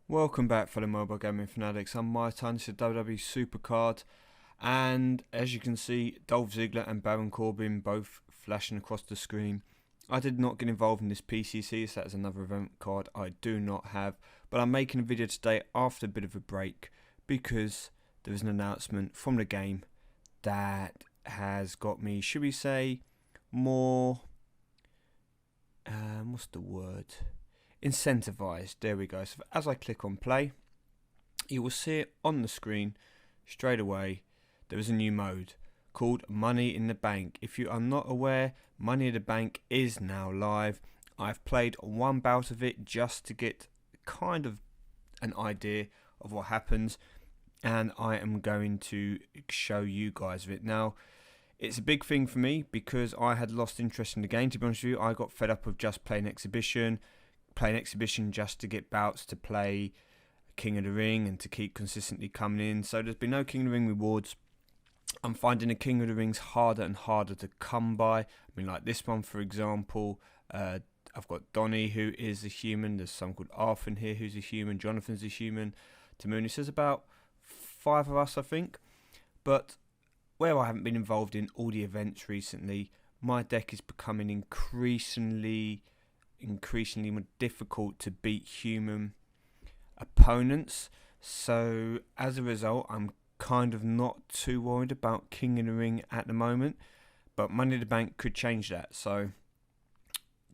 Welcome back, fellow mobile gaming fanatics. I'm MyTyme. This is WWE Supercard, and as you can see, Dolph Ziggler and Baron Corbin both flashing across the screen. I did not get involved in this PCC, so that's another event card I do not have. But I'm making a video today after a bit of a break because there is an announcement from the game that has got me, should we say, more what's the word? Incentivized. There we go. So as I click on play, you will see it on the screen straight away. There is a new mode called Money in the Bank. If you are not aware, Money in the Bank is now live. I've played one bout of it just to get kind of an idea of what happens, and I am going to show you guys of it. Now, it's a big thing for me because I had lost interest in the game. To be honest with you, I got fed up of just playing exhibition just to get bouts to play King of the Ring and to keep consistently coming in. So there's been no King of the Ring rewards. I'm finding the King of the Rings harder and harder to come by. I mean, like this one, for example, I've got Donnie, who is a human. There's someone called Arthur here, who's a human. Jonathan's a human. Tamuni says about 5 of us, I think. But where I haven't been involved in all the events recently, my deck is becoming increasingly more difficult to beat human opponents. So as a result, I'm kind of not too worried about King of the Ring at the moment, but Money in the Bank could change that. So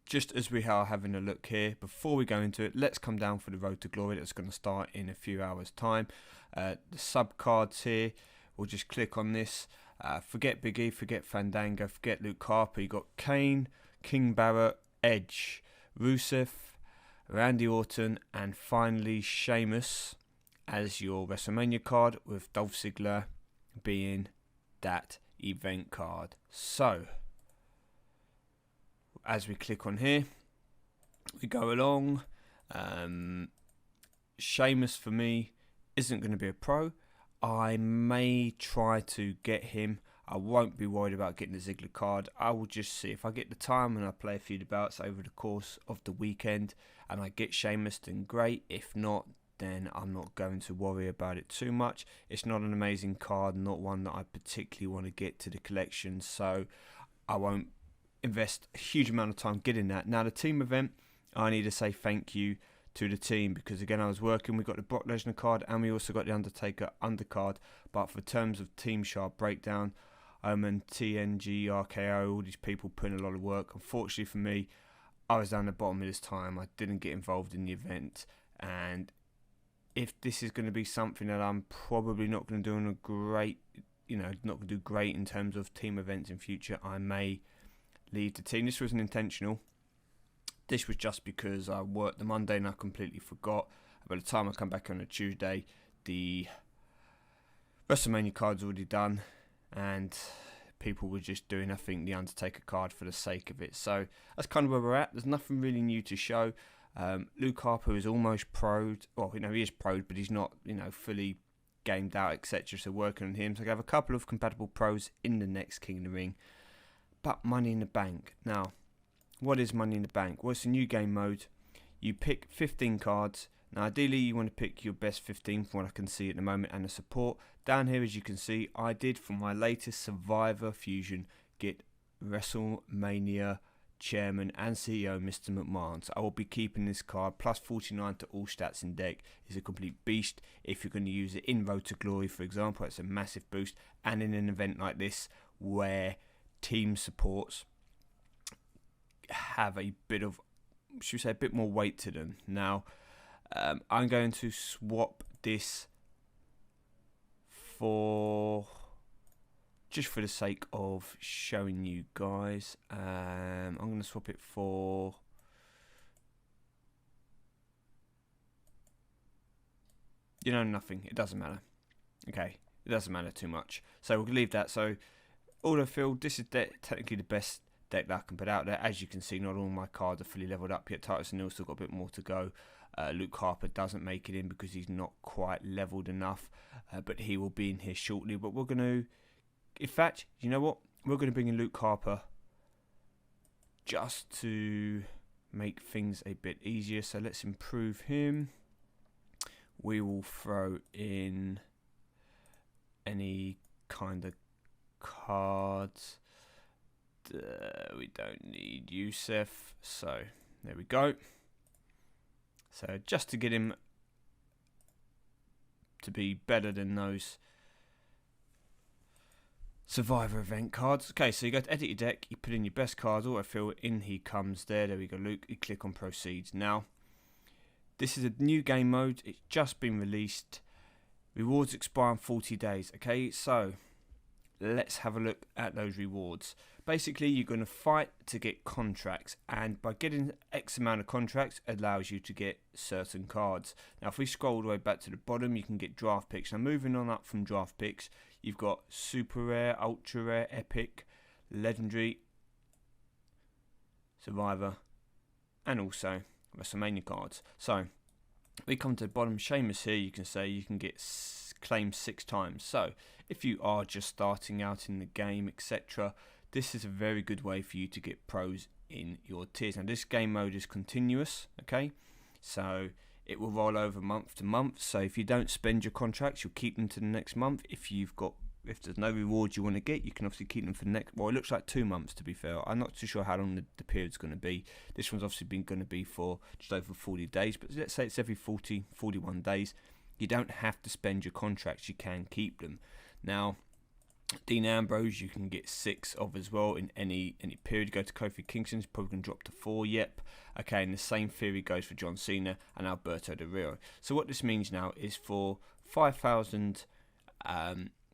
just as we are having a look here, before we go into it, let's come down for the Road to Glory that's going to start in a few hours time. The sub cards here, we'll just click on this. Forget Big E, forget Fandango, forget Luke Harper. You got Kane, King Barrett, Edge, Rusev, Randy Orton, and finally Sheamus as your WrestleMania card, with Dolph Ziggler being that event card. So as we click on here, we go along. Sheamus for me isn't going to be a pro. I may try to get him. I won't be worried about getting the Ziggler card. I will just see if I get the time and I play a few bouts over the course of the weekend and I get Sheamus, then great. If not, then I'm not going to worry about it too much. It's not an amazing card, not one that I particularly want to get to the collection, so I won't invest a huge amount of time getting that. Now, the team event, I need to say thank you to the team because, again, I was working. We got the Brock Lesnar card and we also got the Undertaker undercard, but for terms of Team Sharp breakdown, and TNG, RKO, all these people putting a lot of work. Unfortunately for me, I was down the bottom of this time. I didn't get involved in the event, and if this is going to be something that I'm probably not going to do not going to do great in terms of team events in future, I may leave the team. This wasn't intentional. This was just because I worked the Monday and I completely forgot. By the time I come back on a Tuesday, the WrestleMania card's already done, and people were just doing, I think, the Undertaker card for the sake of it. So that's kind of where we're at. There's nothing really new to show. Luke Harper is almost pro'd. Well, he is pro'd, but he's not, fully gamed out, etc. So working on him. So I have a couple of compatible pros in the next King of the Ring. But Money in the Bank. Now, what is Money in the Bank? Well, it's a new game mode. You pick 15 cards. Now, ideally, you want to pick your best 15 from what I can see at the moment and the support. Down here, as you can see, I did, for my latest Survivor Fusion, get WrestleMania Chairman and CEO, Mr. McMahon. So I will be keeping this card. Plus 49 to all stats in deck is a complete beast. If you're going to use it in Road to Glory, for example, it's a massive boost. And in an event like this, where team supports have a bit of, should we say, a bit more weight to them. Now, I'm going to swap this just for the sake of showing you guys. I'm going to swap it for nothing. It doesn't matter. Okay, it doesn't matter too much. So we'll leave that. So autofill, this is technically the best deck that I can put out there. As you can see, not all my cards are fully leveled up yet. Titus O'Neil's still got a bit more to go. Luke Harper doesn't make it in because he's not quite leveled enough, but he will be in here shortly. But we're going to, in fact, you know what? We're going to bring in Luke Harper just to make things a bit easier. So let's improve him. we will throw in any kind of cards. We don't need Yusuf, so there we go. So just to get him to be better than those Survivor event cards. Okay, so you go to edit your deck, you put in your best cards, autofill, in he comes there. There we go, Luke. You click on proceeds. Now, this is a new game mode. It's just been released. Rewards expire in 40 days. Okay, so let's have a look at those rewards. Basically, you're going to fight to get contracts, and by getting X amount of contracts allows you to get certain cards. Now, if we scroll all the way back to the bottom, you can get draft picks. Now, moving on up from draft picks, you've got super rare, ultra rare, epic, legendary, survivor, and also WrestleMania cards. So we come to the bottom, Sheamus here, you can say you can get claimed 6 times. So if you are just starting out in the game, etc., this is a very good way for you to get pros in your tiers. Now, this game mode is continuous, okay? So it will roll over month to month. So if you don't spend your contracts, you'll keep them to the next month. If there's no rewards you want to get, you can obviously keep them for the next. Well, it looks like 2 months, to be fair. I'm not too sure how long the period's going to be. This one's obviously been going to be for just over 40 days. But let's say it's every 41 days. You don't have to spend your contracts. You can keep them. Now, Dean Ambrose, you can get 6 of as well in any period. Go to Kofi Kingston, it's probably going to drop to 4. Yep. Okay, and the same theory goes for John Cena and Alberto Del Rio. So what this means now is for 5,000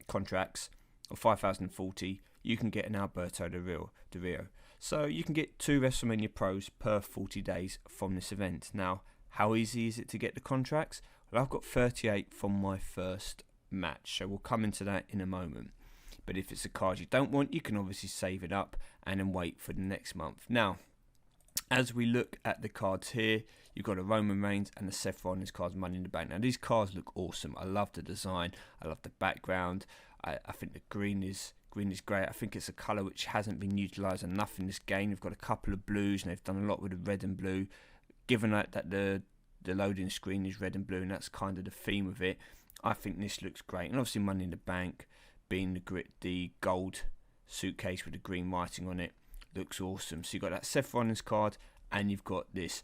contracts, or 5,040, you can get an Alberto Del Rio. So you can get 2 WrestleMania pros per 40 days from this event. Now, how easy is it to get the contracts? Well, I've got 38 from my first match, so we'll come into that in a moment. But if it's a card you don't want, you can obviously save it up and then wait for the next month. Now, as we look at the cards here, you've got a Roman Reigns and the Seth Rollins cards, Money in the Bank. Now, these cards look awesome. I love the design. I love the background. I think the green is great. I think it's a colour which hasn't been utilised enough in this game. They've got a couple of blues, and they've done a lot with the red and blue. Given that the loading screen is red and blue, and that's kind of the theme of it, I think this looks great. And obviously, Money in the Bank, being the gold suitcase with the green writing on it, looks awesome. So you've got that Seth Rollins card, and you've got this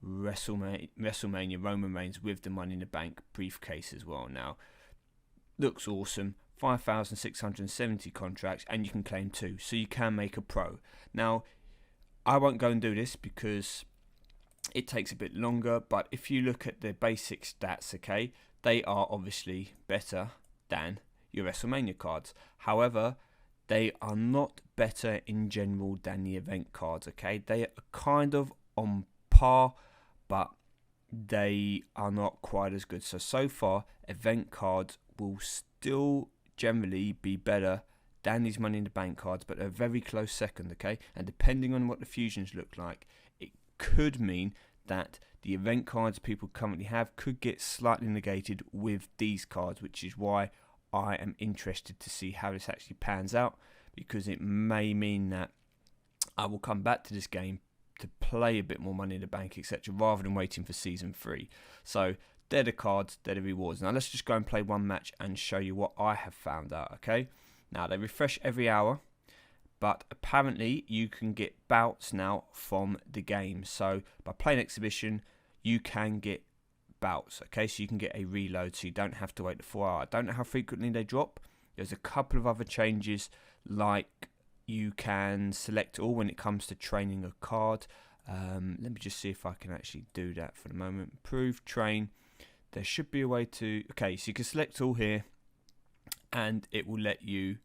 WrestleMania Roman Reigns with the Money in the Bank briefcase as well. Now, looks awesome. 5,670 contracts, and you can claim 2, so you can make a pro. Now, I won't go and do this because it takes a bit longer, but if you look at the basic stats, okay, they are obviously better than your WrestleMania cards. However, they are not better in general than the event cards, okay? They are kind of on par, but they are not quite as good. So far, event cards will still generally be better than these Money in the Bank cards, but a very close second, okay? And depending on what the fusions look like, it could mean that the event cards people currently have could get slightly negated with these cards, which is why I am interested to see how this actually pans out, because it may mean that I will come back to this game to play a bit more Money in the Bank, etc., rather than waiting for Season 3. So they're the cards, they're the rewards. Now let's just go and play one match and show you what I have found out, okay? Now, they refresh every hour, but apparently you can get bouts now from the game. So by playing Exhibition, you can get bouts, okay? So you can get a reload, so you don't have to wait the 4 hour. I don't know how frequently they drop. There's a couple of other changes, like you can select all when it comes to training a card. Let me just see if I can actually do that for the moment. Improve, train. There should be a way to... Okay, so you can select all here, and it will let you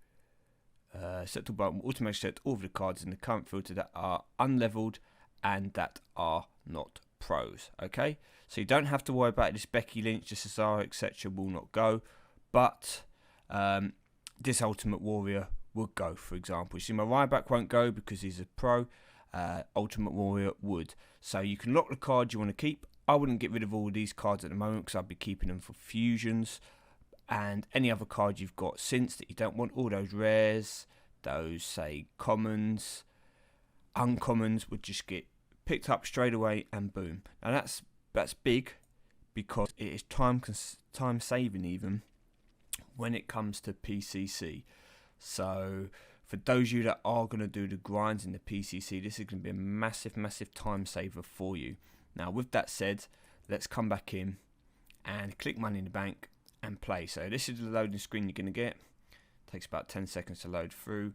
select all button, automatically select all of the cards in the current filter that are unleveled and that are not pros, okay? So you don't have to worry about this. Becky Lynch, the Cesaro, etc. will not go, but this Ultimate Warrior would go, for example. You see, my Ryback won't go because he's a pro. Ultimate Warrior would. So you can lock the card you want to keep. I wouldn't get rid of all of these cards at the moment because I'd be keeping them for fusions. And any other card you've got since that you don't want, all those rares, those, say, commons, uncommons would just get picked up straight away and boom. Now that's big, because it is time saving even when it comes to PCC. So for those of you that are going to do the grinds in the PCC, this is going to be a massive time saver for you. Now with that said, let's come back in and click Money in the Bank and play. So this is the loading screen you're going to get. Takes about 10 seconds to load through.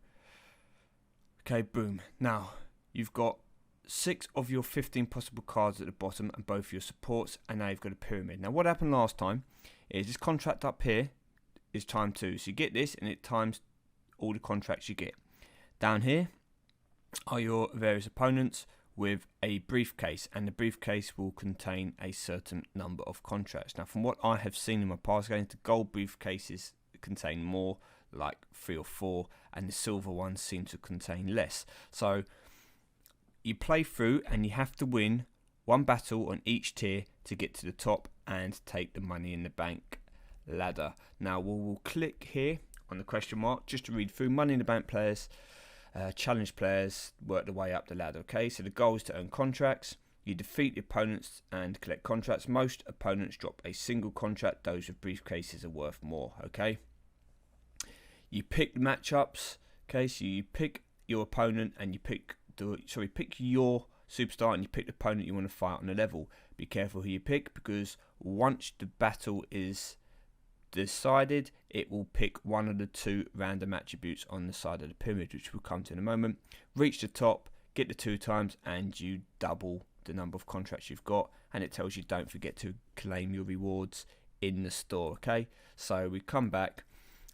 Okay, boom. Now you've got 6 of your 15 possible cards at the bottom and both your supports, and now you've got a pyramid. Now what happened last time is this contract up here is time 2. So you get this and it times all the contracts you get. Down here are your various opponents with a briefcase, and the briefcase will contain a certain number of contracts. Now from what I have seen in my past games, the gold briefcases contain more, like 3 or 4, and the silver ones seem to contain less. So you play through and you have to win one battle on each tier to get to the top and take the Money in the Bank ladder. Now we'll click here on the question mark just to read through. Money in the Bank players, challenge players work their way up the ladder. Okay, so the goal is to earn contracts. You defeat the opponents and collect contracts. Most opponents drop a single contract. Those with briefcases are worth more. Okay, you pick the matchups. Okay, so you pick your opponent and you pick your superstar and you pick the opponent you want to fight on the level. Be careful who you pick, because once the battle is decided, it will pick one of the 2 random attributes on the side of the pyramid, which we'll come to in a moment. Reach the top, get the 2 times, and you double the number of contracts you've got, and it tells you don't forget to claim your rewards in the store. Okay, so we come back.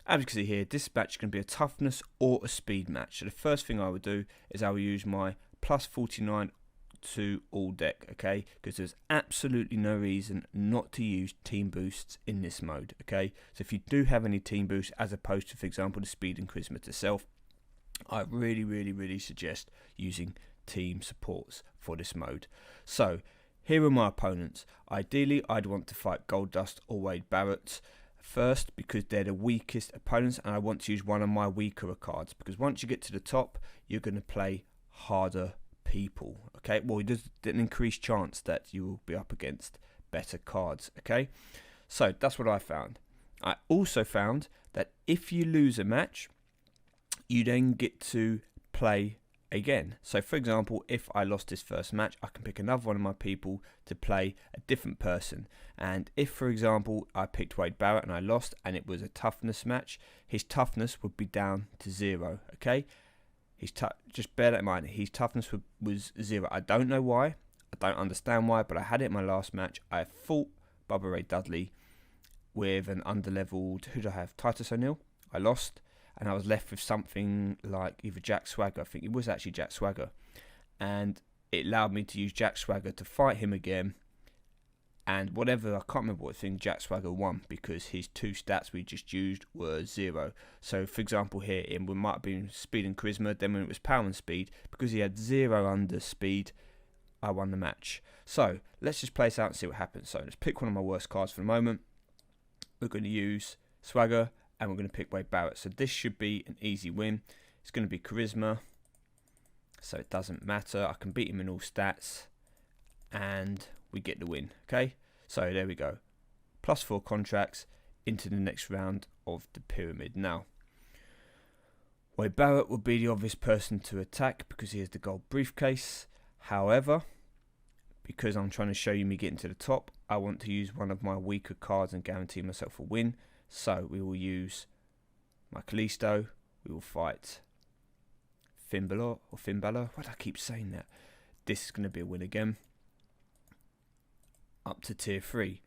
As you can see here, this match is going to be a toughness or a speed match. So the first thing I would do is I will use my plus 49 to all deck, okay, because there's absolutely no reason not to use team boosts in this mode. Okay, so if you do have any team boosts, as opposed to, for example, the speed and charisma to self, I really suggest using team supports for this mode. So here are my opponents. Ideally I'd want to fight Goldust or Wade Barrett first, because they're the weakest opponents, and I want to use one of my weaker cards, because once you get to the top you're going to play harder people. Okay, well, there's an increased chance that you will be up against better cards. Okay, so that's what I found. I also found that if you lose a match, you then get to play again. So for example, if I lost this first match, I can pick another one of my people to play a different person. And if, for example, I picked Wade Barrett and I lost and it was a toughness match, his toughness would be down to 0. Okay, just bear that in mind, his toughness was 0. I don't know why, I don't understand why, but I had it in my last match. I fought Bubba Ray Dudley with an underleveled, who did I have? Titus O'Neil. I lost, and I was left with something like either Jack Swagger. I think it was actually Jack Swagger, and it allowed me to use Jack Swagger to fight him again, and whatever, I can't remember what thing Jack Swagger won, because his 2 stats we just used were 0. So for example here, it might have been speed and charisma, then when it was power and speed, because he had 0 under speed, I won the match. So let's just play this out and see what happens. So let's pick one of my worst cards for the moment. We're going to use Swagger, and we're going to pick Wade Barrett. So this should be an easy win. It's going to be charisma, so it doesn't matter. I can beat him in all stats, and we get the win. Okay, so there we go. Plus 4 contracts into the next round of the pyramid. Now, Wade Barrett would be the obvious person to attack because he has the gold briefcase. However, because I'm trying to show you me getting to the top, I want to use one of my weaker cards and guarantee myself a win. So we will use my Kalisto. We will fight Finn Balor. Why do I keep saying that? This is going to be a win again. Up to tier 3.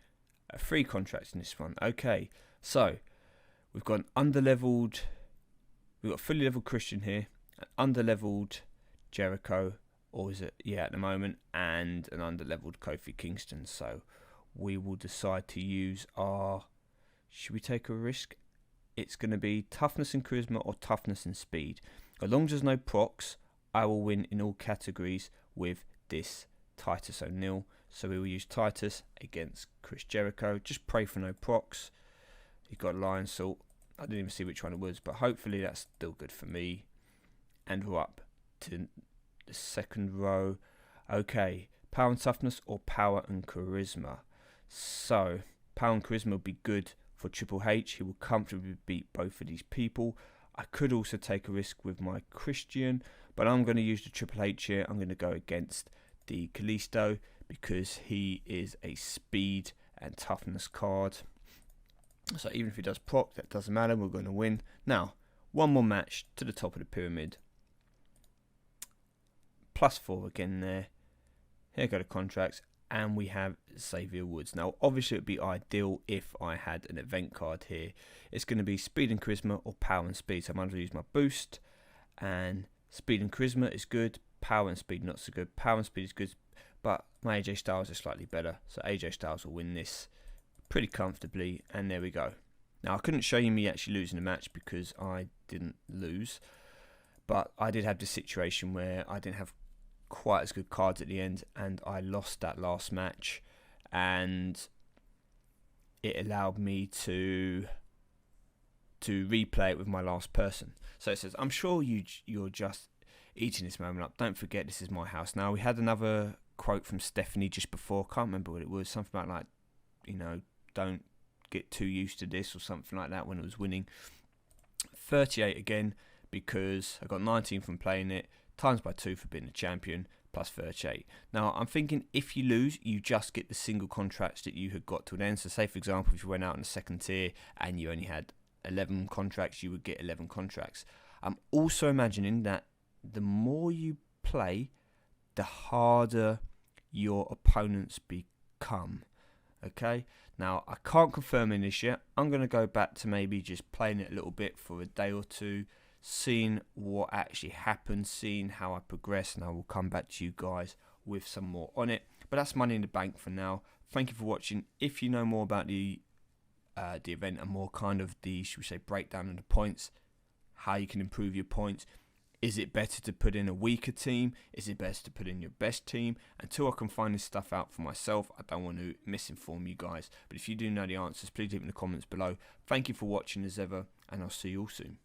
3 contracts in this one. Okay, so we've got an underleveled. We've got a fully leveled Christian here, an underleveled Jericho, or is it? Yeah, at the moment, and an underleveled Kofi Kingston. So we will decide to use our. Should we take a risk? It's going to be toughness and charisma or toughness and speed. As long as there's no procs, I will win in all categories with this Titus O'Neil. So we will use Titus against Chris Jericho. Just pray for no procs. He got Lion Salt. I didn't even see which one it was, but hopefully that's still good for me. And we're up to the second row. Okay, power and toughness or power and charisma. So power and charisma will be good for Triple H. He will comfortably beat both of these people. I could also take a risk with my Christian, but I'm going to use the Triple H here. I'm going to go against the Kalisto because he is a speed and toughness card. So even if he does proc, that doesn't matter. We're going to win. Now, one more match to the top of the pyramid. +4 again there. Here go the contracts. And we have Xavier Woods. Now, obviously, it would be ideal if I had an event card here. It's going to be speed and charisma or power and speed. So I'm going to use my boost. And speed and charisma is good. Power and speed not so good. Power and speed is good. But my AJ Styles is slightly better. So AJ Styles will win this pretty comfortably. And there we go. Now, I couldn't show you me actually losing the match because I didn't lose. But I did have this situation where I didn't have quite as good cards at the end, and I lost that last match, and it allowed me to replay it with my last person. So it says, I'm sure you're just eating this moment up. Don't forget, this is my house. Now, we had another quote from Stephanie just before. Can't remember what it was. Something like, don't get too used to this or something like that when it was winning. 38 again because I got 19 from playing it. Times by 2 for being the champion, plus 38. Now, I'm thinking if you lose, you just get the single contracts that you had got to an end. So, say, for example, if you went out in the second tier and you only had 11 contracts, you would get 11 contracts. I'm also imagining that the more you play, the harder your opponents become. Okay? Now, I can't confirm in this yet. I'm going to go back to maybe just playing it a little bit for a day or two, seeing what actually happens, seeing how I progress, and I will come back to you guys with some more on it. But that's Money in the Bank for now. Thank you for watching. If you know more about the event and more kind of the, should we say, breakdown of the points, how you can improve your points, is it better to put in a weaker team? Is it best to put in your best team? Until I can find this stuff out for myself, I don't want to misinform you guys. But if you do know the answers, please leave it in the comments below. Thank you for watching as ever, and I'll see you all soon.